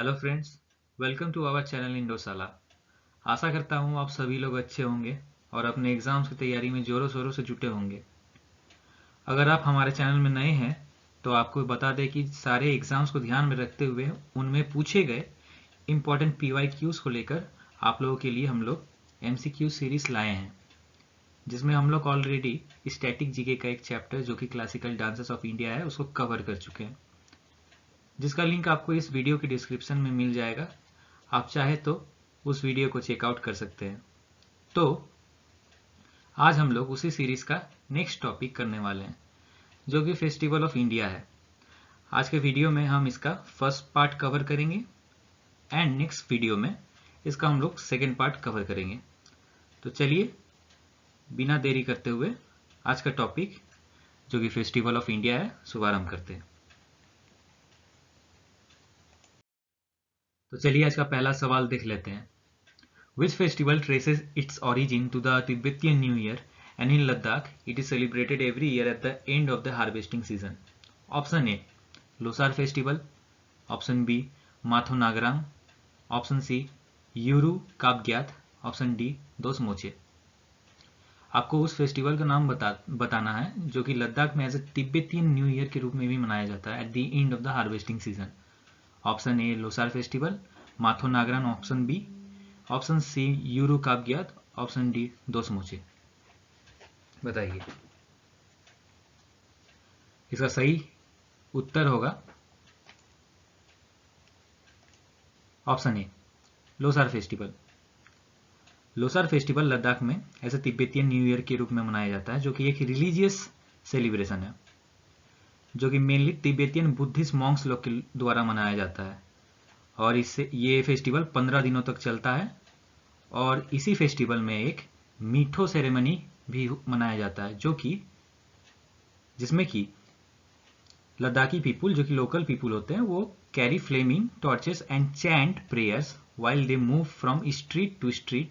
Hello friends, welcome to our channel इंडोसाला। आशा करता हूँ आप सभी लोग अच्छे होंगे और अपने एग्ज़ाम्स की तैयारी में ज़ोरों शोरों से जुटे होंगे। अगर आप हमारे चैनल में नए हैं तो आपको बता दें कि सारे एग्ज़ाम्स को ध्यान में रखते हुए उनमें पूछे गए इम्पॉर्टेंट PYQs को लेकर आप लोगों के लिए हम लोग MCQ सीरीज़ लाए हैं, जिसमें हम लोग ऑलरेडी स्टैटिक जीके का एक चैप्टर जो कि क्लासिकल डांसेस ऑफ इंडिया है उसको कवर कर चुके हैं, जिसका लिंक आपको इस वीडियो के डिस्क्रिप्शन में मिल जाएगा। आप चाहे तो उस वीडियो को चेकआउट कर सकते हैं। तो आज हम लोग उसी सीरीज का नेक्स्ट टॉपिक करने वाले हैं, जो कि फेस्टिवल ऑफ इंडिया है। आज के वीडियो में हम इसका फर्स्ट पार्ट कवर करेंगे एंड नेक्स्ट वीडियो में इसका हम लोग सेकेंड पार्ट कवर करेंगे। तो चलिए बिना देरी करते हुए आज का टॉपिक जो कि फेस्टिवल ऑफ इंडिया है शुभारंभ करते हैं। तो चलिए आज का पहला सवाल देख लेते हैं। Which festival traces its origin to the Tibetan New Year, and in Ladakh it is celebrated every year at the end of the harvesting season? Option A, Losar Festival. Option B, Matho Nagrang. Option C, Yuru Kabgyat. Option D, Dos Moche. आपको उस festival का नाम बताना है जो कि लद्दाख में as a Tibetan new year के रूप में भी मनाया जाता है at the end of the harvesting season. Option A Losar festival, Matho Nagrang option B, option C Yuru Kabgyat, option D Dosmoche. बताइए इसका सही उत्तर होगा option A Losar festival. Losar festival Ladakh में ऐसे तिब्बतियन न्यू ईयर के रूप में मनाया जाता है, जो कि एक रिलीजियस सेलिब्रेशन है, जो कि मेनली तिब्बतियन बुद्धिस्ट मॉन्क्स लोग के द्वारा मनाया जाता है। और इससे ये फेस्टिवल 15 दिनों तक चलता है। और इसी फेस्टिवल में एक मीठो सेरेमनी भी मनाया जाता है, जिसमें कि लद्दाखी पीपुल जो कि लोकल पीपुल होते हैं वो carry flaming torches and chant prayers while they move from street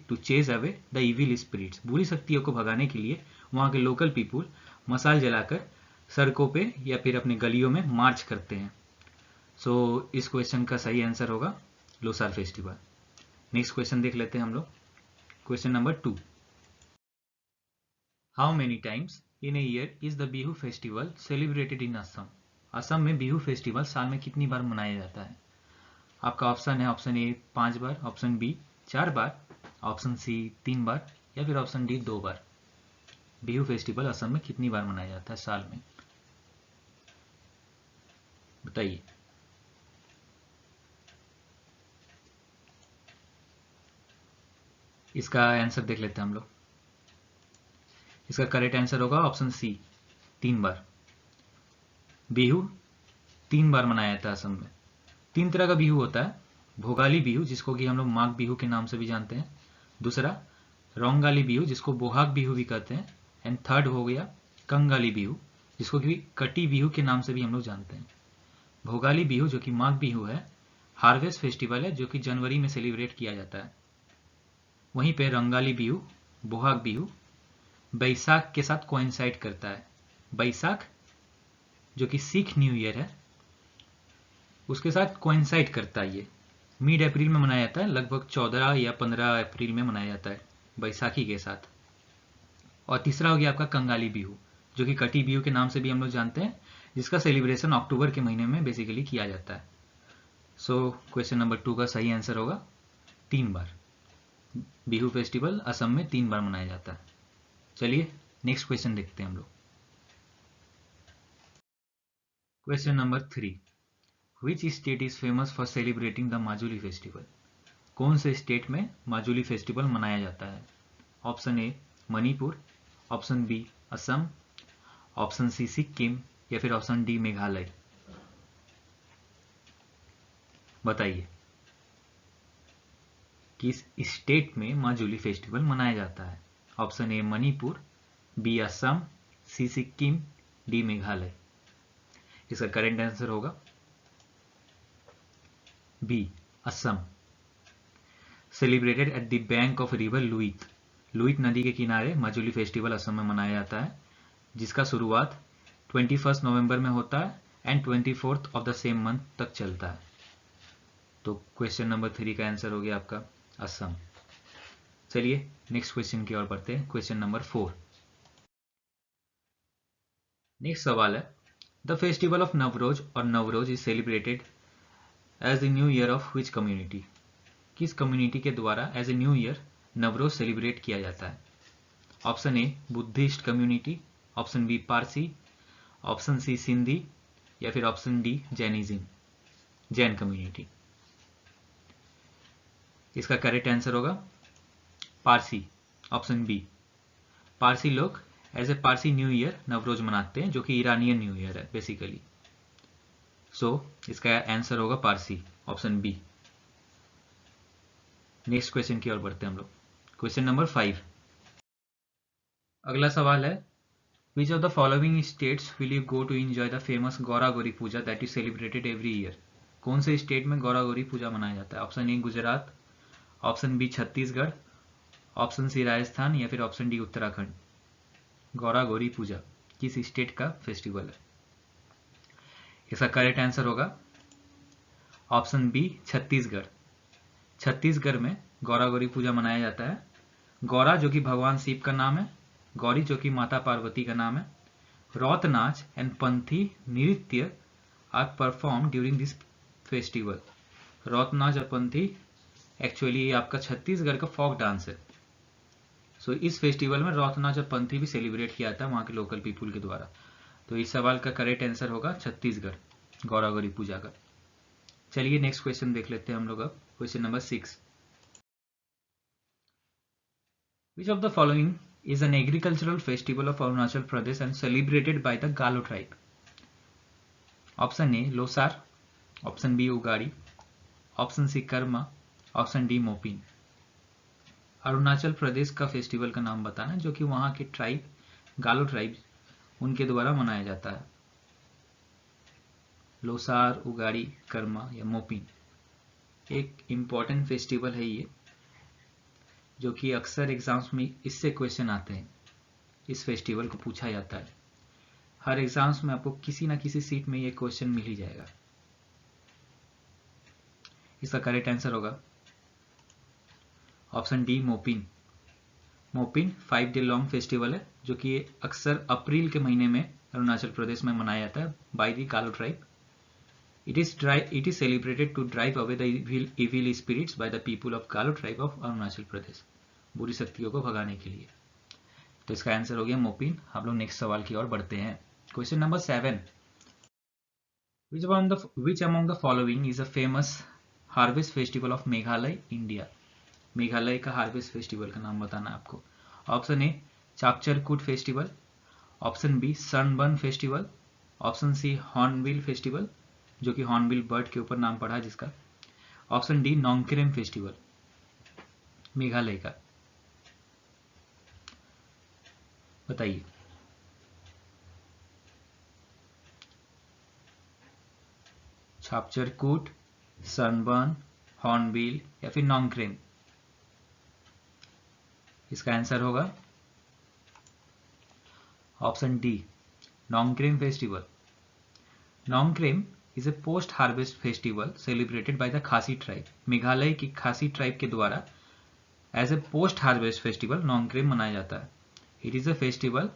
to chase away the evil spirits। बुरी शक्तियों को भगाने के लिए वहाँ के लोकल पीपुल मशाल जलाकर सड़कों पे या फिर अपने गलियों में मार्च करते हैं। सो इस क्वेश्चन का सही आंसर होगा लोसार फेस्टिवल। नेक्स्ट क्वेश्चन देख लेते हैं हम लोग। Question number 2, how many times in a year is the Bihu festival celebrated in Assam? Assam में बिहू फेस्टिवल साल में कितनी बार मनाया जाता है? आपका ऑप्शन है ऑप्शन ए 5 बार, ऑप्शन बी 4 बार, ऑप्शन सी 3 बार या फिर ऑप्शन डी 2 बार। बिहू फेस्टिवल असम में कितनी बार मनाया जाता है साल में? बताइए। इसका आंसर देख लेते हैं हम लोग। इसका करेक्ट आंसर होगा ऑप्शन सी 3 बार। बिहू 3 बार मनाया जाता है असम में। 3 तरह का बिहू होता है। भोगाली बिहू जिसको कि हम लोग माघ बिहू के नाम से भी जानते हैं, दूसरा रोंगाली बिहू जिसको बोहाग बिहू भी कहते हैं, एंड थर्ड हो गया कंगाली बिहू जिसको कि कटी बिहू के नाम से भी हम लोग जानते हैं। भोगाली बिहू जो कि माघ बिहू है, हार्वेस्ट फेस्टिवल है जो कि जनवरी में सेलिब्रेट किया जाता है। वहीं पे रंगाली बिहू, बोहाग बिहू बैसाख के साथ कोइंसाइड करता है। बैसाख जो कि सिख न्यू ईयर है उसके साथ कोइंसाइड करता है। ये मिड अप्रैल में मनाया जाता है, लगभग 14 या 15 अप्रैल में मनाया जाता है बैसाखी के साथ। और तीसरा हो गया आपका कंगाली बिहू जो कि कटी बिहू के नाम से भी हम लोग जानते हैं, जिसका सेलिब्रेशन अक्टूबर के महीने में बेसिकली किया जाता है। सो क्वेश्चन नंबर 2 का सही आंसर होगा 3 बार। बिहू फेस्टिवल असम में 3 बार मनाया जाता है। चलिए नेक्स्ट क्वेश्चन देखते हैं हम लोग। Question number 3, Which state is famous for celebrating the Majuli festival? कौन से स्टेट में माजुली फेस्टिवल मनाया जाता है? Option A Manipur, option B Assam, option C Sikkim या फिर ऑप्शन डी मेघालय। बताइए किस स्टेट में माजुली फेस्टिवल मनाया जाता है? Option A Manipur, B Assam, C Sikkim, D Meghalaya. इसका करेक्ट आंसर होगा B Assam. Celebrated at the bank of river Luit. Luit नदी के किनारे माजुली फेस्टिवल असम में मनाया जाता है, जिसका शुरुआत 21 नवंबर में होता है and 24 of the same month तक चलता है। तो क्वेश्चन नंबर 3 का आंसर हो गया आपका असम। चलिए नेक्स्ट क्वेश्चन की ओर बढ़ते हैं, क्वेश्चन नंबर 4। नेक्स्ट सवाल है, द फेस्टिवल ऑफ नवरोज और Navroz is celebrated as the new year of which community? किस कम्युनिटी के द्वारा as a new year Navroz celebrate किया जाता है? Option A Buddhist community, option B Parsi, option C Sindhi, या फिर option D Jainism, Jain community. इसका करेक्ट आंसर होगा पारसी, ऑप्शन बी। पारसी लोग as a Parsi new year Navroz मनाते हैं, जो कि ईरानियन न्यू ईयर है बेसिकली। सो इसका आंसर होगा Parsi, option B. Next question की ओर बढ़ते हैं हम लोग, क्वेश्चन नंबर 5। अगला सवाल है, which of the following states will you go to enjoy the famous Gaura Gauri Puja that is celebrated every year? कौन से स्टेट में गौरा गौरी पूजा मनाया जाता है? Option A Gujarat, option B Chhattisgarh, option C Rajasthan, या फिर ऑप्शन डी उत्तराखंड। गौरा गौरी पूजा किस स्टेट का फेस्टिवल है? इसका करेक्ट आंसर होगा ऑप्शन बी छत्तीसगढ़। छत्तीसगढ़ में गौरा गौरी पूजा मनाया जाता है। गौरा जो कि भगवान शिव का नाम है, गौरी जो कि माता पार्वती का नाम है। रौत नाच and Panthi Nritya are perform during this festival. Raut Naach और पंथी एक्चुअली ये आपका छत्तीसगढ़ का फोक डांस है। सो इस फेस्टिवल में रौत नाच और पंथी भी सेलिब्रेट किया जाता है वहां के लोकल पीपुल के द्वारा। तो इस सवाल का करेक्ट आंसर होगा छत्तीसगढ़, गौरा गौरी पूजा का। चलिए नेक्स्ट क्वेश्चन देख लेते हैं हम लोग अब, question number 6। Which of the following is an agricultural festival of Arunachal Pradesh and celebrated by the Galo tribe? Option A Losar, Option B Ugadi, Option C Karma, Option D Mopin। Arunachal Pradesh का festival का नाम बताना जो कि वहां के tribe, गालो tribe, उनके द्वारा मनाया जाता है। लोसार, उगाड़ी, कर्मा या मोपिन। एक इंपॉर्टेंट फेस्टिवल है ये, जो कि अक्सर एग्जाम्स में इससे क्वेश्चन आते हैं। इस फेस्टिवल को पूछा जाता है हर एग्जाम्स में, आपको किसी ना किसी सीट में ये क्वेश्चन मिल ही जाएगा। इसका करेक्ट आंसर होगा option D Mopin. Mopin 5 day long festival है, जो कि अक्सर अप्रैल के महीने में अरुणाचल प्रदेश में मनाया जाता है by the Galo tribe. It is celebrated to drive away the evil spirits by the people of Galo tribe of Arunachal Pradesh. बुरी शक्तियों को भगाने के लिए। तो इसका आंसर हो गया मोपिन। हम लोग नेक्स्ट सवाल की ओर बढ़ते हैं, question number 7। Which among the following is a famous harvest festival of Meghalaya India? Meghalaya का हार्वेस्ट फेस्टिवल का नाम बताना है आपको। Option A Chapcharkut festival, option B Sunburn festival, option C Hornbill festival, जो कि हॉर्नबिल बर्ड के ऊपर नाम पड़ा है जिसका, option D Nongkrem festival, Meghalaya का। बताइए। छापचरकूट, सनबर्न, हॉर्नबिल या फिर नोंगक्रेम? इसका आंसर होगा option D Nongkrem festival. Nongkrem is a post harvest festival celebrated by the Khasi tribe. Meghalaya की खासी ट्राइब के द्वारा as a post harvest festival Nongkrem मनाया जाता है। It is a festival,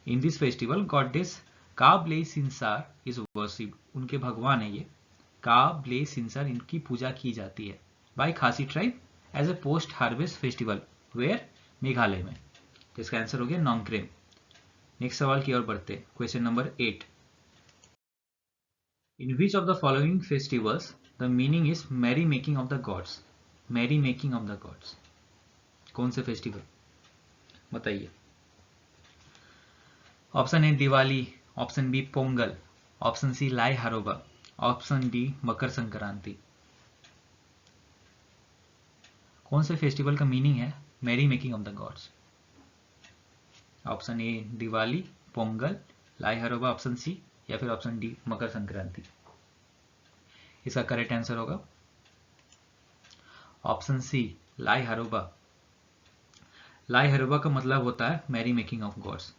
in this festival goddess Ka Blei Synshar is worship. उनके भगवान है ये काब्ले सिंसार, इनकी पूजा की जाती है by Khasi tribe as a post harvest festival where, Meghalaya में। तो इसका आंसर हो गया नोंगक्रेम। नेक्स्ट सवाल की ओर बढ़ते हैं, question number 8। In which of the following festivals the meaning is merry making of the gods? Merry making of the gods कौन से फेस्टिवल? बताइए। Option A Diwali, option B Pongal, option C Lai Haraoba, option D Makar Sankranti. कौन से फेस्टिवल का meaning है merry making of the gods? Option A Diwali, Pongal, Lai Haraoba, option सी, या फिर option D Makar Sankranti. इसका करेक्ट आंसर होगा ऑप्शन सी लाई हरोबा। लाई हरोबा का मतलब होता है मैरी मेकिंग ऑफ गॉड्स,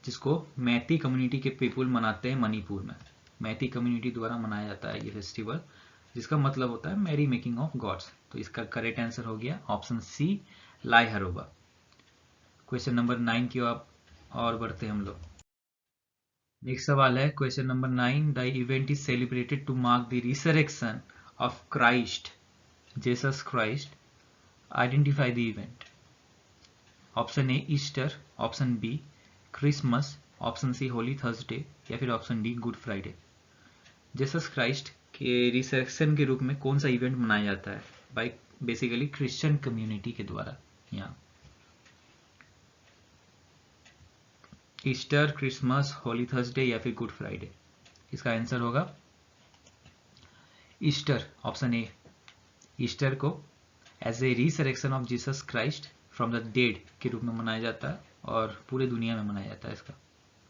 जिसको मैती कम्युनिटी के पीपुल मनाते हैं मणिपुर में। मैती कम्युनिटी द्वारा मनाया जाता है ये फेस्टिवल, जिसका मतलब होता है मैरी मेकिंग ऑफ गॉड्स। तो इसका करेक्ट आंसर हो गया ऑप्शन सी, लाई हरोबा। क्वेश्चन नंबर 9 की और बढ़ते हम लोग। नेक्स्ट सवाल है question number 9, the event is celebrated to mark the resurrection of Christ, Jesus Christ, identify the event. Option A Easter, option B Christmas, option C holy Thursday या फिर option D good Friday. Jesus Christ के resurrection के रूप में कौन सा event मनाया जाता है बाय बेसिकली क्रिश्चियन कम्युनिटी के द्वारा? यहाँ ईस्टर, क्रिसमस, होली थर्सडे या फिर गुड फ्राइडे। इसका आंसर होगा ईस्टर, ऑप्शन ए। ईस्टर को as a resurrection of Jesus Christ from the dead के रूप में मनाया जाता है और पूरे दुनिया में मनाया जाता है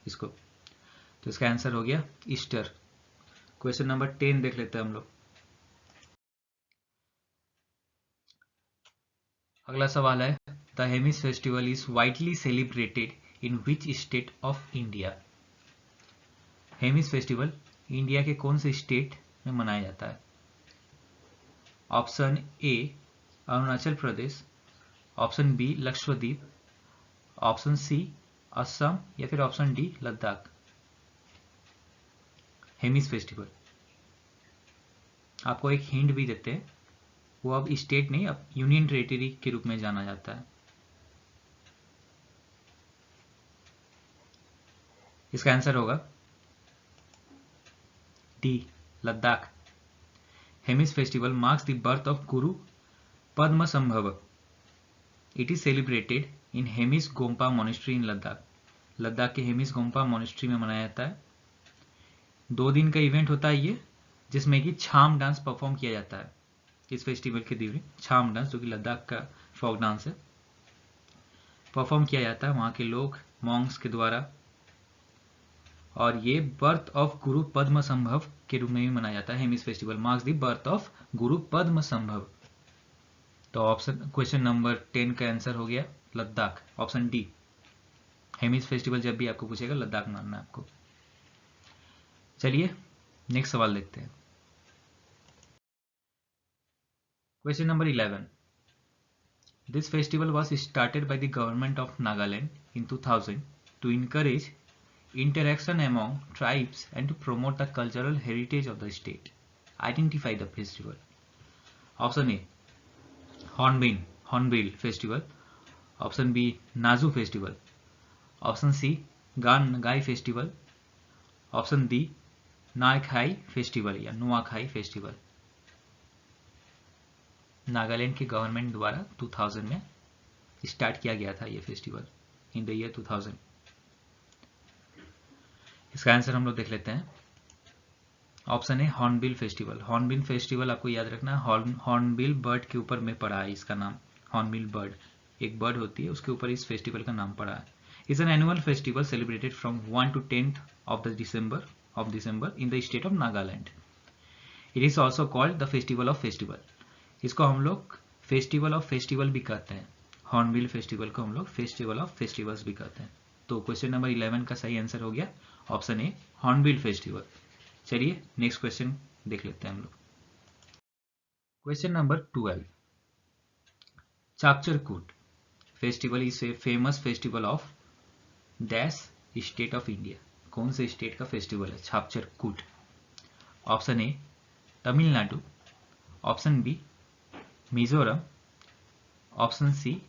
इसको। तो इसका आंसर हो गया ईस्टर। क्वेश्चन नंबर 10 देख लेते हैं हम लोग। अगला सवाल है the Hemis festival is widely celebrated in which state of India? Hemis festival India के कौन से स्टेट में मनाया जाता है? Option A Arunachal Pradesh, option B Lakshadweep, option C Assam या फिर option D Ladakh. Hemis festival आपको एक हिंट भी देते हैं, वो अब स्टेट नहीं, अब यूनियन टेरिटरी के रूप में जाना जाता है। इसका आंसर होगा D Ladakh. Hemis festival marks the birth of Guru Padmasambhava. It is celebrated in Hemis Gompa monastery in Ladakh. Ladakh के हेमिस गोम्पा मोनेस्ट्री में मनाया जाता है। 2 दिन का इवेंट होता है ये, जिसमें कि छाम डांस परफॉर्म किया जाता है इस फेस्टिवल के दिन। छाम डांस जो कि लद्दाख का फोक डांस है, परफॉर्म किया जाता है वहां के लोग मॉन्क्स के द्वारा। और ये बर्थ ऑफ गुरु पद्म संभव के रूप में भी मनाया जाता है। Hemis festival marks the birth of गुरु पद्म संभव। तो ऑप्शन क्वेश्चन नंबर 10 का आंसर हो गया Ladakh, option D. Hemis festival जब भी आपको पूछेगा लद्दाख मानना है आपको। चलिए नेक्स्ट सवाल देखते हैं। Question number 11, this festival was started by the government of Nagaland in 2000 to encourage interaction among tribes and to promote the cultural heritage of the state. Identify the festival. Option A Hornbill Festival. Option B Nazu Festival. Option C Gai Festival. Option D Nuakhai Festival या Nuakhai Festival. Nagaland के government द्वारा 2000 में start किया गया था ये festival in the year 2000। इसका answer हम लोग देख लेते हैं। ऑप्शन है हॉर्नबिल फेस्टिवल। हॉर्नबिल फेस्टिवल आपको याद रखना है, हॉर्नबिल बर्ड के ऊपर में पड़ा है इसका नाम। हॉर्नबिल बर्ड एक बर्ड होती है, उसके ऊपर इस फेस्टिवल का नाम पड़ा है। It's an annual festival celebrated from 1 to 10th of December in the state of Nagaland. It is also called the festival of festival. इसको हम लोग फेस्टिवल ऑफ फेस्टिवल भी कहते हैं। हॉर्नबिल फेस्टिवल को हम लोग फेस्टिवल ऑफ फेस्टिवल्स भी कहते हैं। तो क्वेश्चन नंबर 11 का सही आंसर हो गया ऑप्शन ए हॉर्नबिल फेस्टिवल। चलिए नेक्स्ट क्वेश्चन देख लेते हैं हम लोग। Question number 12, Chapcharkut festival is a famous festival of dash state of India. कौन से स्टेट का फेस्टिवल है Chapcharkut? Option A Tamil Nadu, option B Mizoram, option C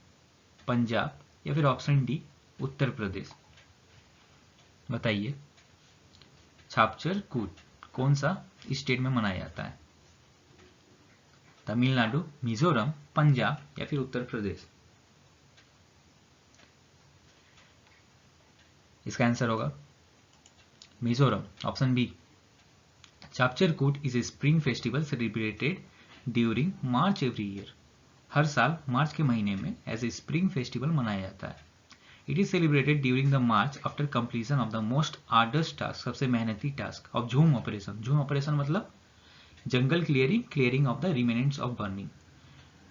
Punjab या फिर ऑप्शन डी उत्तर प्रदेश। बताइए चाकचरकूट कौन सा स्टेट में मनाया जाता है? तमिलनाडु, मिजोरम, पंजाब या फिर उत्तर प्रदेश। इसका आंसर होगा Mizoram, option B. Chapcharkut is a spring festival celebrated during March every year. हर साल मार्च के महीने में एज ए स्प्रिंग फेस्टिवल मनाया जाता है। It is celebrated during the March after completion of the most arduous task, सबसे मेहनती task of jhum operation. Jhum operation मतलब jungle clearing of the remnants of burning.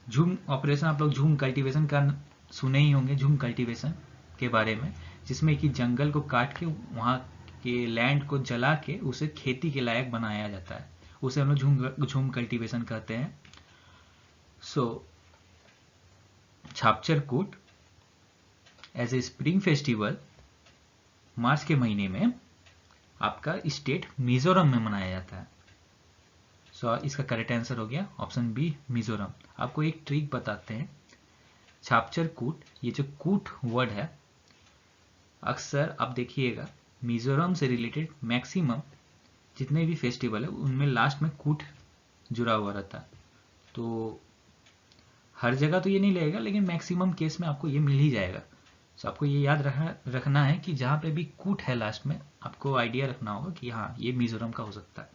Jhum operation आप लोग झूम कल्टीवेशन का सुने ही होंगे, झूम कल्टीवेशन के बारे में, जिसमें कि जंगल को काट के वहां के लैंड को जला के उसे खेती के लायक बनाया जाता है। उसे हम लोग झूम कल्टीवेशन कहते हैं। सो छापचर कूट एज ए स्प्रिंग फेस्टिवल मार्च के महीने में आपका स्टेट मिजोरम में मनाया जाता है। सो इसका करेक्ट आंसर हो गया ऑप्शन बी मिजोरम। आपको एक ट्रिक बताते हैं, छापचर कूट, ये जो कूट वर्ड है अक्सर आप देखिएगा मिजोरम से रिलेटेड मैक्सिमम जितने भी फेस्टिवल है उनमें लास्ट में कूट जुड़ा हुआ रहता है। तो हर जगह तो ये नहीं लगेगा, लेकिन मैक्सिमम केस में आपको ये मिल ही जाएगा। सो आपको ये याद रखना है कि जहाँ पे भी कूट है लास्ट में, आपको आइडिया रखना होगा कि हाँ ये मिजोरम का हो सकता है,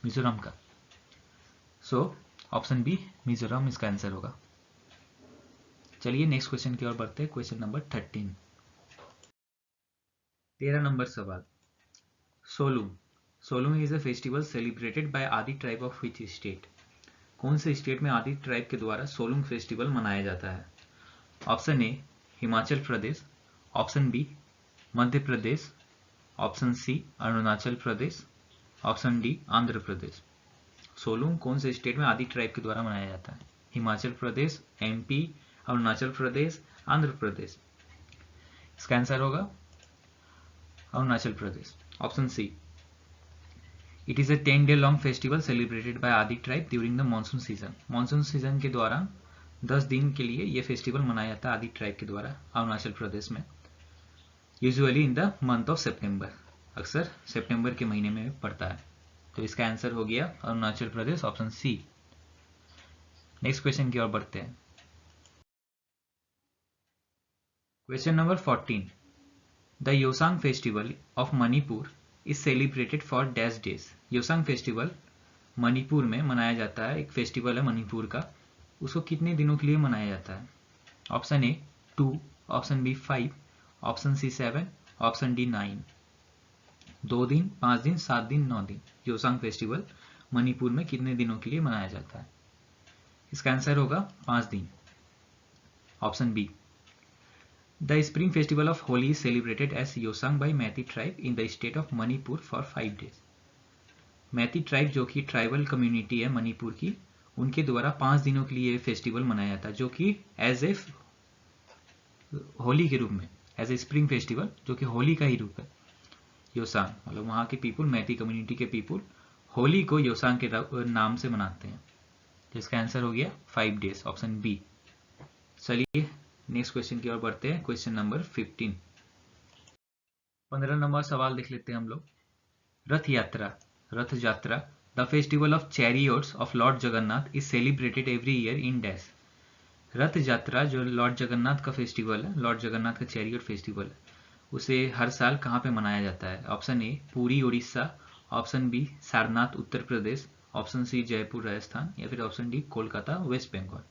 मिजोरम का। सो ऑप्शन बी मिजोरम इसका आंसर होगा। चलिए नेक्स्ट क्वेश्चन की ओर बढ़ते हैं। क्वेश्चन नंबर 13 नंबर सवाल। Solung. Solung is a festival celebrated bye आदि ट्राइब ऑफ व्हिच स्टेट? कौन से स्टेट में आदि ट्राइब के द्वारा सोलुंग फेस्टिवल मनाया जाता है? Option A Himachal Pradesh, option B Madhya Pradesh, option C Arunachal Pradesh, option D Andhra Pradesh. Solung कौन से स्टेट में आदि ट्राइब के द्वारा मनाया जाता है? हिमाचल प्रदेश, एमपी, अरुणाचल प्रदेश, आंध्र प्रदेश। इसका आंसर होगा Arunachal Pradesh, option C. It is a 10-day long festival celebrated by Adi tribe during the monsoon season. Monsoon season के दौरान 10 दिन के लिए ये फेस्टिवल मनाया जाता है आदि ट्राइब के द्वारा अरुणाचल प्रदेश में, usually in the month of September, अक्सर सितंबर के महीने में पड़ता है। तो इसका आंसर हो गया Arunachal Pradesh, option C. Next question की ओर बढ़ते हैं। Question number 14। The Yaoshang festival of Manipur is celebrated for dash days? Yaoshang festival Manipur में मनाया जाता है, एक फेस्टिवल है मणिपुर का, उसको कितने दिनों के लिए मनाया जाता है? Option A 2, option B 5, option C 7, option D 9। 2 दिन, 5 दिन, 7 दिन, 9 दिन। योसांग फेस्टिवल मणिपुर में कितने दिनों के लिए मनाया जाता है? इसका आंसर होगा 5 दिन, option B. The spring festival of Holi is celebrated as Yosang by Meitei tribe in the state of Manipur for 5 days. Meitei tribe जो कि ट्राइबल कम्युनिटी है मणिपुर की, उनके द्वारा 5 दिनों के लिए फेस्टिवल मनाया जाता है, जो कि एज ए होली के रूप में, एज ए स्प्रिंग फेस्टिवल जो कि होली का ही रूप है। योसांग मतलब वहाँ के पीपुल, मैती कम्युनिटी के पीपुल होली को योसांग के नाम से मनाते हैं। जिसका आंसर हो गया 5 डेज, ऑप्शन बी। चलिए नेक्स्ट क्वेश्चन की ओर बढ़ते हैं। Question number 15। 15 नंबर सवाल देख लेते हैं हम लोग। रथ यात्रा, रथ यात्रा, the festival of chariots of lord Jagannath is celebrated every year in dash? रथ यात्रा जो लॉर्ड जगन्नाथ का फेस्टिवल है, लॉर्ड जगन्नाथ का चैरियट फेस्टिवल है, उसे हर साल कहाँ पे मनाया जाता है? Option A Puri Orissa, option B Sarnath Uttar Pradesh, option C Jaipur Rajasthan, या फिर option D Kolkata West Bengal.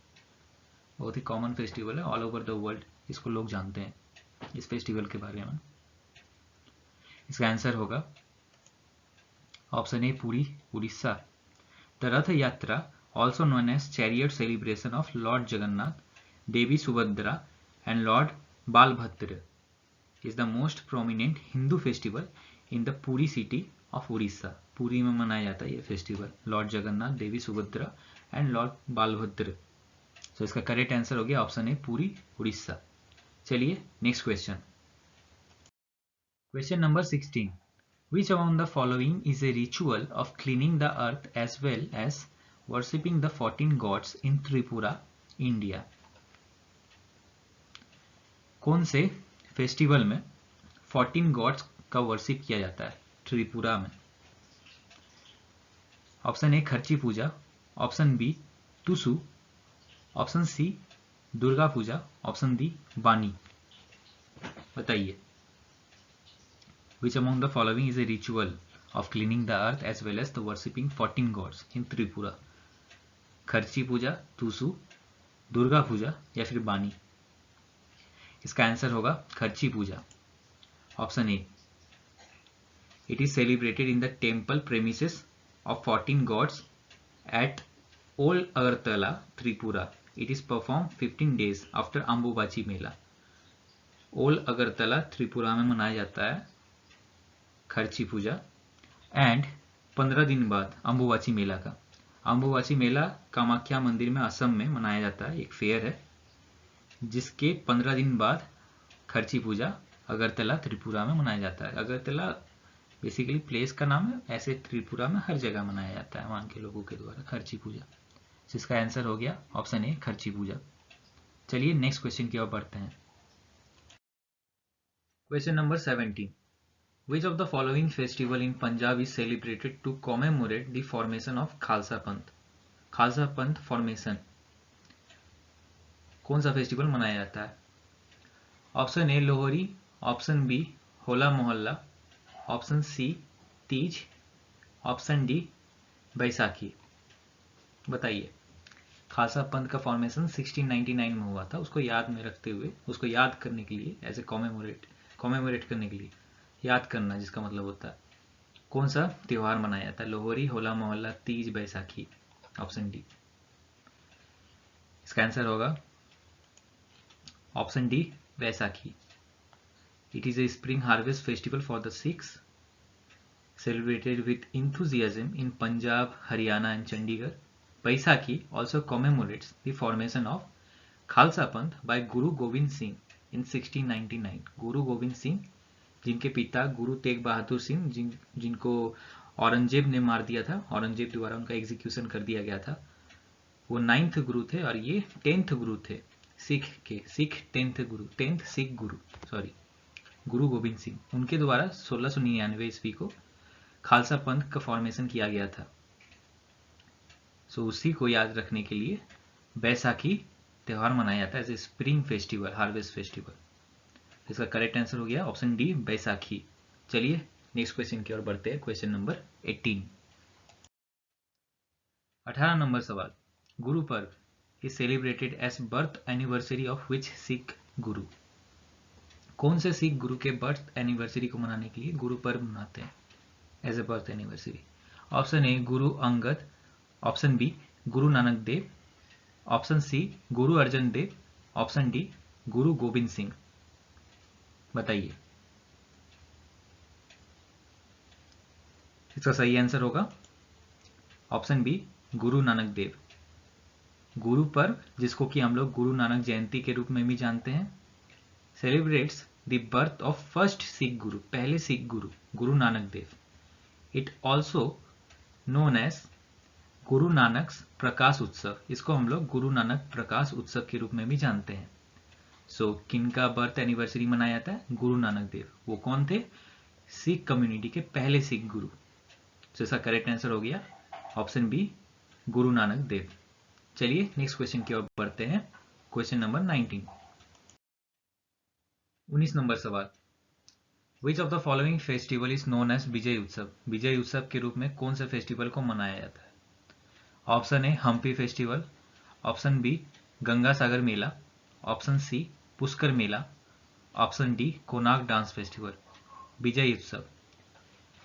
बहुत ही कॉमन फेस्टिवल है, ऑल ओवर द वर्ल्ड इसको लोग जानते हैं, इस फेस्टिवल के बारे में। इसका आंसर होगा option A Puri Orissa. The Rath Yatra also known as chariot celebration of lord Jagannath, Devi Subhadra and lord Balabhadra is the most prominent Hindu festival in the Puri city of Orissa. Puri में मनाया जाता है ये festival, lord Jagannath, Devi Subhadra and lord Balabhadra. तो इसका करेक्ट आंसर हो गया ऑप्शन ए पुरी उड़ीसा। चलिए next question. Question number 16। Which among the following is a ritual of cleaning the earth as well as worshipping the 14 gods in Tripura, India? कौन से festival में 14 God's का worship किया जाता है त्रिपुरा में? Option A Kharchi Puja, option B Tusu, option C Durga Puja, option D Bani. बताइए। Which among the following is a ritual of cleaning the earth as well as the worshipping 14 gods in Tripura? खर्ची पूजा, टुसु, दुर्गा पूजा या फिर बानी। इसका आंसर होगा Kharchi Puja, option A. It is celebrated in the temple premises of 14 gods at old Agartala, Tripura. It is perform 15 days after Ambubachi Mela. Old Agartala Tripura में मनाया जाता है खर्ची पूजा, एंड 15 दिन बाद अम्बुबाची मेला का। अम्बुबाची मेला कामाख्या मंदिर में असम में मनाया जाता है, एक फेयर है, जिसके 15 दिन बाद खर्ची पूजा अगरतला त्रिपुरा में मनाया जाता है। अगरतला बेसिकली प्लेस का नाम है, ऐसे त्रिपुरा में हर जगह मनाया जाता है वहां के लोगों के द्वारा खर्ची पूजा। जिसका आंसर हो गया ऑप्शन ए खर्ची पूजा। चलिए नेक्स्ट क्वेश्चन की ओर बढ़ते हैं। Question number 17, Which of the following festival in Punjab is celebrated to commemorate the formation of Khalsa पंथ? खालसा पंथ फॉर्मेशन कौन सा फेस्टिवल मनाया जाता है? Option A Lohri, option B Hola Mohalla, option C Teej, option D Baisakhi. बताइए। खालसा पंथ का फॉर्मेशन 1699 में हुआ था, उसको याद में रखते हुए, उसको याद करने के लिए, एज ए कॉमेमोरेट करने के लिए, याद करना जिसका मतलब होता है, कौन सा त्योहार मनाया जाता है? लोहरी, होला मोहल्ला, तीज, बैसाखी। Option D. इसका आंसर होगा option D Baisakhi. It is a spring harvest festival for the Sikhs celebrated with enthusiasm in Punjab, Haryana and Chandigarh. Baisakhi also commemorates the formation of Khalsa Panth by Guru Gobind Singh in 1699. Guru Gobind Singh, जिनके पिता गुरु तेग बहादुर सिंह, जिनको औरंगजेब ने मार दिया था, औरंगजेब द्वारा उनका execution कर दिया गया था, वो 9th गुरु थे और ये 10th गुरु थे सिख के। सिख 10th सिख गुरु, गुरु गोविंद सिंह, उनके द्वारा 1699 ईस्वी को खालसा पंथ का फॉर्मेशन किया गया था। उसी को याद रखने के लिए बैसाखी त्योहार मनाया जाता है as a spring festival, harvest festival. इसका करेक्ट आंसर हो गया ऑप्शन डी बैसाखी। चलिए नेक्स्ट क्वेश्चन की ओर बढ़ते हैं। क्वेश्चन नंबर 18, 18 नंबर सवाल, Guru Parv is celebrated as birth anniversary of which Sikh guru? कौन से सिख गुरु के बर्थ एनिवर्सरी को मनाने के लिए गुरु पर्व मनाते हैं as a birth anniversary? Option A Guru Angad, option B Guru Nanak Dev, option C Guru Arjan Dev, option D गुरु गोविंद सिंह। बताइए। इसका सही आंसर होगा ऑप्शन बी गुरु नानक देव। गुरु पर्व, जिसको कि हम लोग गुरु नानक जयंती के रूप में भी जानते हैं, celebrates the birth of first Sikh गुरु, पहले सिख गुरु, Guru Nanak Dev. It also known as Guru Nanak प्रकाश उत्सव, इसको हम लोग गुरु नानक प्रकाश उत्सव के रूप में भी जानते हैं। किनका बर्थ एनिवर्सरी मनाया जाता है? गुरु नानक देव। वो कौन थे? सिख कम्युनिटी के पहले सिख गुरु। इसका करेक्ट आंसर हो गया ऑप्शन बी गुरु नानक देव। चलिए नेक्स्ट क्वेश्चन की ओर बढ़ते हैं। क्वेश्चन नंबर 19, 19 नंबर सवाल, Which of the following festival is known as विजय उत्सव? विजय उत्सव के रूप में कौन से फेस्टिवल को मनाया जाता है? Option A Hampi festival, option B Ganga Sagar Mela, option C Pushkar Mela, option D Konark dance festival. Vijay Utsav,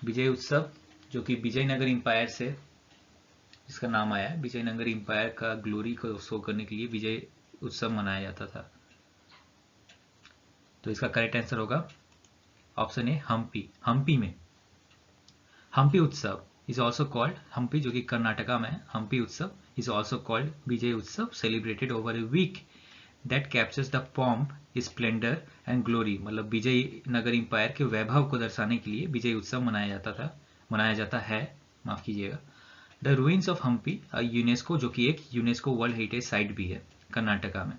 Vijay उत्सव जो कि विजयनगर इंपायर से इसका नाम आया है, विजयनगर इंपायर का ग्लोरी को शो करने के लिए विजय उत्सव मनाया जाता था। तो इसका करेक्ट आंसर होगा ऑप्शन ए हम्पी। हम्पी में हम्पी उत्सव इज ऑल्सो कॉल्ड, हम्पी जो कि कर्नाटका में है, हम्पी उत्सव is also called Vijay Utsav, celebrated over a week that captures the pomp, splendour and glory. मतलब विजयनगर इंपायर के वैभव को दर्शाने के लिए विजय उत्सव मनाया जाता है, माफ कीजिएगा। The ruins of Hampi, UNESCO, जो कि एक यूनेस्को वर्ल्ड हेरिटेज साइट भी है कर्नाटका में।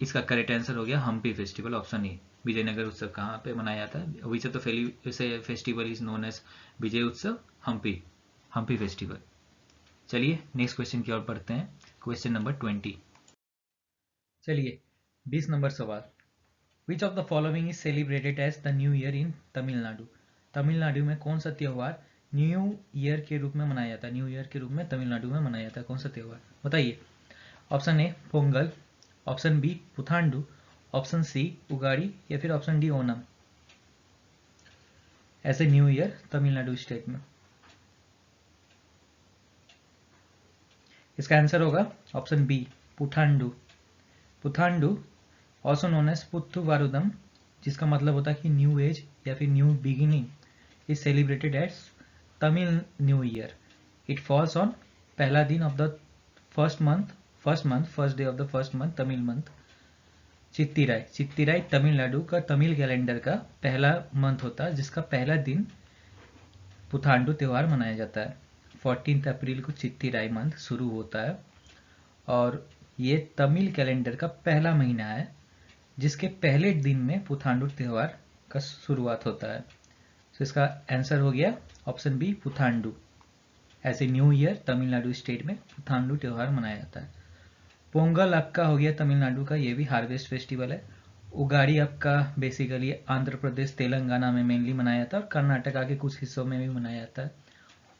इसका करेक्ट आंसर हो गया Hampi festival, option A. Vijayanagar Utsav कहाँ पे मनाया जाता है? Which of the festival is known as Vijay Utsav? Hampi festival. चलिए नेक्स्ट क्वेश्चन की ओर बढ़ते हैं। क्वेश्चन नंबर 20, चलिए 20 नंबर सवाल, which of the following is celebrated as the new year in Tamil Nadu? Tamil Nadu में कौन सा त्योहार न्यू ईयर के रूप में मनाया जाता है? न्यू ईयर के रूप में तमिलनाडु में मनाया जाता है, कौन सा त्योहार? बताइए। Option A Pongal, option B Puthandu, option C Ugadi, या फिर ऑप्शन डी ओनम। ऐसे न्यू ईयर तमिलनाडु स्टेट में। इसका आंसर होगा option B Puthandu. Puthandu also known as Puthu Varudam, जिसका मतलब होता है कि न्यू एज या फिर new beginning, is celebrated as Tamil new year. It falls on पहला दिन of the first day of the first month, Tamil month. Chithirai Tamil Nadu का तमिल कैलेंडर का पहला मंथ होता है, जिसका पहला दिन पुथांडु त्योहार मनाया जाता है. 14 अप्रैल को चित्तिराई मंथ शुरू होता है और ये तमिल कैलेंडर का पहला महीना है, जिसके पहले दिन में पुथांडु त्योहार का शुरुआत होता है. तो इसका आंसर हो गया ऑप्शन बी, पुथांडु. ऐसे न्यू ईयर तमिलनाडु स्टेट में पुथांडु त्योहार मनाया जाता है. पोंगल आपका हो गया तमिलनाडु का, ये भी हार्वेस्ट फेस्टिवल है. उगाड़ी आपका बेसिकली आंध्र प्रदेश तेलंगाना में मेनली मनाया जाता है और कर्नाटका के कुछ हिस्सों में भी मनाया जाता है.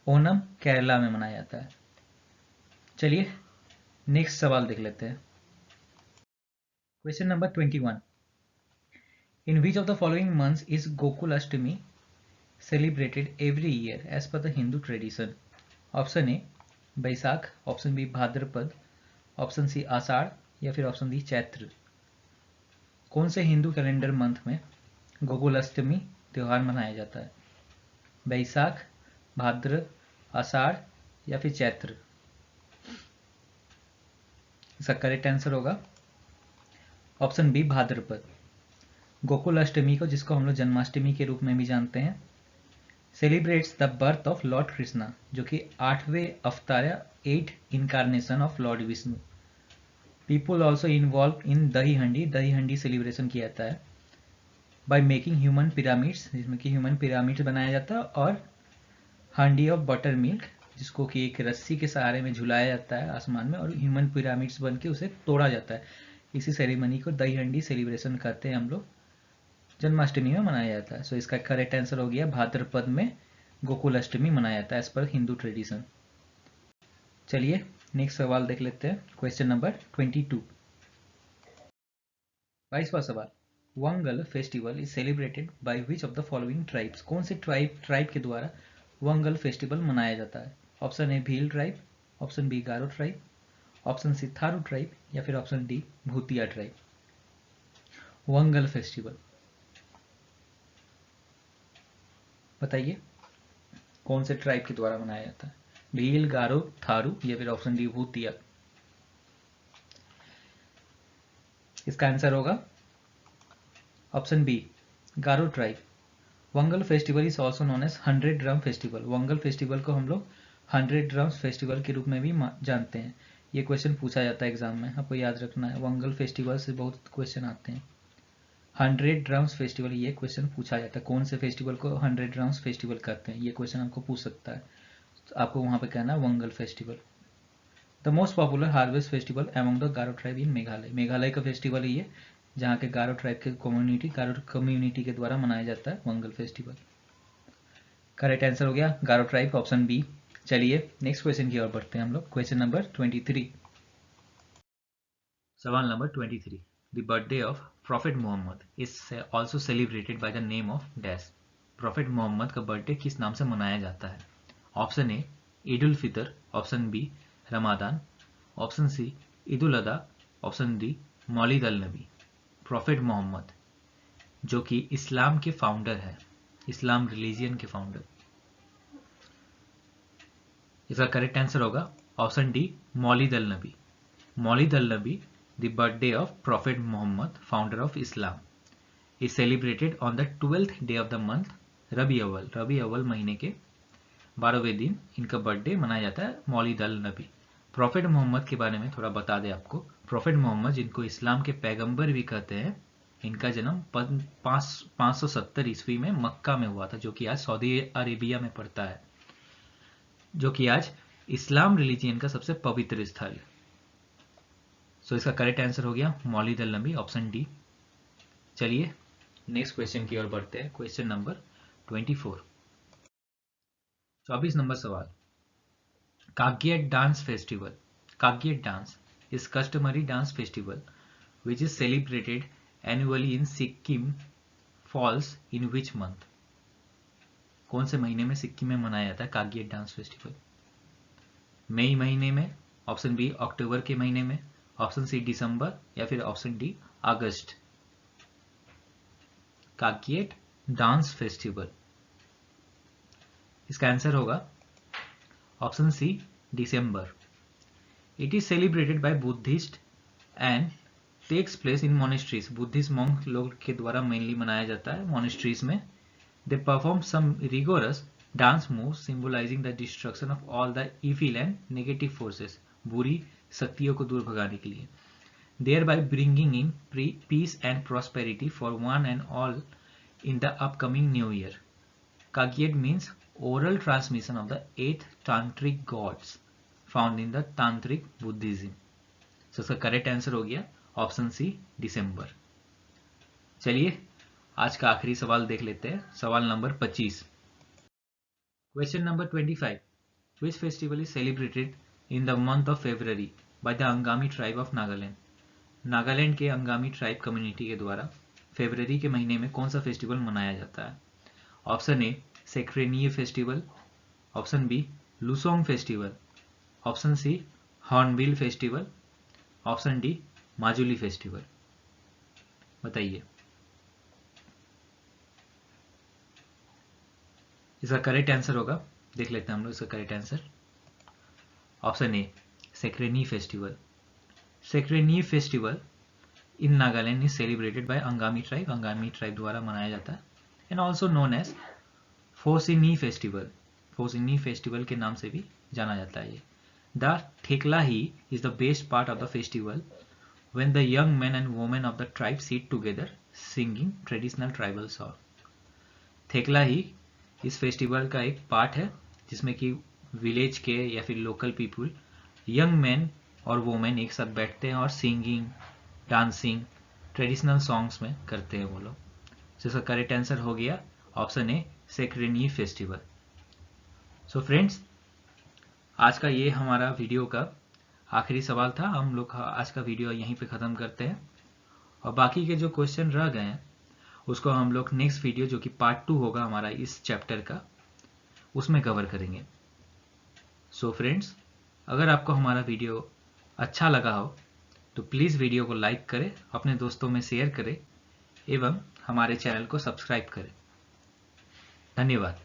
ओनम केरला में मनाया जाता है. चलिए नेक्स्ट सवाल देख लेते हैं. Question number 21. In which of the following months is Gokulashtami celebrated every year as per the Hindu tradition? Option A Baisakh, option B Bhadrapad, option C Ashadh या फिर ऑप्शन डी चैत्र. कौन से हिंदू कैलेंडर मंथ में गोकुलाष्टमी त्योहार मनाया जाता है? बैसाख, भाद्र, आषाढ़ या फिर चैत्र. इसका करेक्ट आंसर होगा ऑप्शन बी भाद्रपद. गोकुलाष्टमी को, जिसको हम लोग जन्माष्टमी के रूप में भी जानते हैं, celebrates the birth of Lord Krishna, जो कि 8वें अवतार या 8 incarnation of Lord Vishnu. People also involve in दही हंडी सेलिब्रेशन किया जाता है बाय मेकिंग ह्यूमन पिरामिड्स, जिसमें कि ह्यूमन पिरामिड्स बनाया जाता है, और हांडी ऑफ बटर मिल्क, जिसको कि एक रस्सी के सहारे में झुलाया जाता है आसमान में और ह्यूमन पिरामिड्स बन के उसे तोड़ा जाता है. इसी सेरेमनी को दही हंडी सेलिब्रेशन करते हैं हम लोग, जन्माष्टमी में मनाया जाता है. सो इसका करेक्ट आंसर हो गया भाद्रपद में गोकुलाष्टमी मनाया जाता है एज पर हिंदू ट्रेडिशन. चलिए नेक्स्ट सवाल देख लेते हैं. Question number 22. 22वां सवाल. Wangala festival is celebrated by which of the following tribes? कौन से ट्राइब के द्वारा वंगल फेस्टिवल मनाया जाता है? Option A Bhil tribe, option B Garo tribe, option C Tharu tribe या फिर option D Bhutia tribe. Wangala festival बताइए कौन से ट्राइब के द्वारा मनाया जाता है? भील, गारो, थारू या फिर ऑप्शन डी भूतिया. इसका आंसर होगा option B, Garo tribe. Wangala festival is also known as 100 drum festival. Wangala festival को हम लोग 100 ड्रम्स फेस्टिवल के रूप में भी जानते हैं. ये क्वेश्चन पूछा जाता है एग्जाम में, आपको याद रखना है. वंगल फेस्टिवल से बहुत क्वेश्चन आते हैं. 100 ड्रम्स फेस्टिवल, ये क्वेश्चन पूछा जाता है. कौन से फेस्टिवल को 100 ड्रम्स फेस्टिवल कहते हैं, ये क्वेश्चन आपको पूछ सकता है. तो आपको वहां पे कहना है Wangala festival. The most popular harvest festival among the Garo tribe in Meghalaya. Meghalaya का फेस्टिवल है ये, जहाँ के गारो ट्राइब के गारो कम्युनिटी के द्वारा मनाया जाता है वंगल फेस्टिवल. करेक्ट आंसर हो गया गारो ट्राइब, ऑप्शन बी. चलिए नेक्स्ट क्वेश्चन की ओर बढ़ते हैं हम लोग. Question number 23. सवाल number 23. The birthday of prophet Mohammed is also celebrated by the name of dash. Prophet Mohammed का बर्थडे किस नाम से मनाया जाता है? Option A Eid ul Fitr, option B Ramadan, option C Eid ul Adha, option D Mawlid al Nabi. Prophet Mohammad जो कि इस्लाम के फाउंडर है, इस्लाम रिलीजियन के फाउंडर. इसका करेक्ट आंसर होगा option D Mawlid al Nabi. Mawlid al Nabi, the birthday of prophet Mohammed, founder of Islam, is celebrated on the 12th day of the month Rabi Awwal. Rabi अव्वल महीने के 12वें दिन इनका बर्थडे मनाया जाता है, मौलिद अल नबी. प्रॉफेट मोहम्मद के बारे में थोड़ा बता दें आपको. प्रॉफेट मोहम्मद, जिनको इस्लाम के पैगंबर भी कहते हैं, इनका जन्म 570 ईस्वी में मक्का में हुआ था, जो कि आज सऊदी अरेबिया में पड़ता है, जो कि आज इस्लाम रिलीजियन का सबसे पवित्र स्थल है. सो इसका करेक्ट आंसर हो गया मौलिद अल नबी, ऑप्शन डी. चलिए नेक्स्ट क्वेश्चन की ओर बढ़ते हैं. Question number 24. 24 नंबर सवाल. Kagyed dance festival. Kagyed dance is customary dance festival which is celebrated annually in Sikkim falls in which month? कौन से महीने में सिक्किम में मनाया जाता है काग्येट डांस फेस्टिवल? मई महीने में, ऑप्शन बी अक्टूबर के महीने में, ऑप्शन सी दिसंबर या फिर ऑप्शन डी अगस्त. काग्येट डांस फेस्टिवल इसका आंसर होगा ऑप्शन सी दिसंबर। It is celebrated by Buddhist and takes place in monasteries. Buddhist monk लोग के द्वारा मेनली मनाया जाता है मोनेस्ट्रीज में। They perform some rigorous dance moves symbolising the destruction of all the evil and negative forces. बुरी शक्तियों को दूर भगाने के लिए। thereby bringing in peace and prosperity for one and all in the upcoming new year. Kagyet means oral transmission of the 8 tantric gods found in the tantric Buddhism. So इसका correct answer हो गया option C दिसंबर। चलिए आज का आखिरी सवाल देख लेते हैं, सवाल number 25। Question number 25। Which festival is celebrated in the month of February by the Angami tribe of Nagaland? Nagaland के अंगामी ट्राइब कम्युनिटी के द्वारा फरवरी के महीने में कौन सा फेस्टिवल मनाया जाता है? Option A Sekrenyi festival, option B Losoong festival, option C Hornbill festival, option D Majuli festival. बताइए। इसका करेक्ट आंसर होगा, देख लेते हैं हम लोग इसका correct answer. Option A Sekrenyi festival. Sekrenyi festival in Nagaland is celebrated by Angami tribe द्वारा मनाया जाता है and also known as Phousanyi festival. फोसिनी फेस्टिवल के नाम से भी जाना जाता है ये। The Thekra Hie is the best part of the festival when the young man and women of the tribe sit together singing traditional tribal song. Thekra Hie इस फेस्टिवल का एक पार्ट है जिसमें कि विलेज के या फिर लोकल पीपुल, यंग मैन और वुमेन एक साथ बैठते हैं और सिंगिंग, डांसिंग, ट्रेडिशनल सॉन्ग्स में करते हैं वो लोग। तो इसका करेक्ट आंसर हो गया option A Sekrenyi festival. So friends, आज का ये हमारा वीडियो का आखिरी सवाल था। हम लोग आज का वीडियो यहीं पे ख़त्म करते हैं और बाकी के जो क्वेश्चन रह गए हैं उसको हम लोग नेक्स्ट वीडियो, जो कि पार्ट 2 होगा हमारा इस चैप्टर का, उसमें कवर करेंगे। सो फ्रेंड्स, अगर आपको हमारा वीडियो अच्छा लगा हो तो प्लीज़ वीडियो को लाइक करें, अपने दोस्तों में शेयर करें एवं हमारे चैनल को सब्सक्राइब करें। धन्यवाद।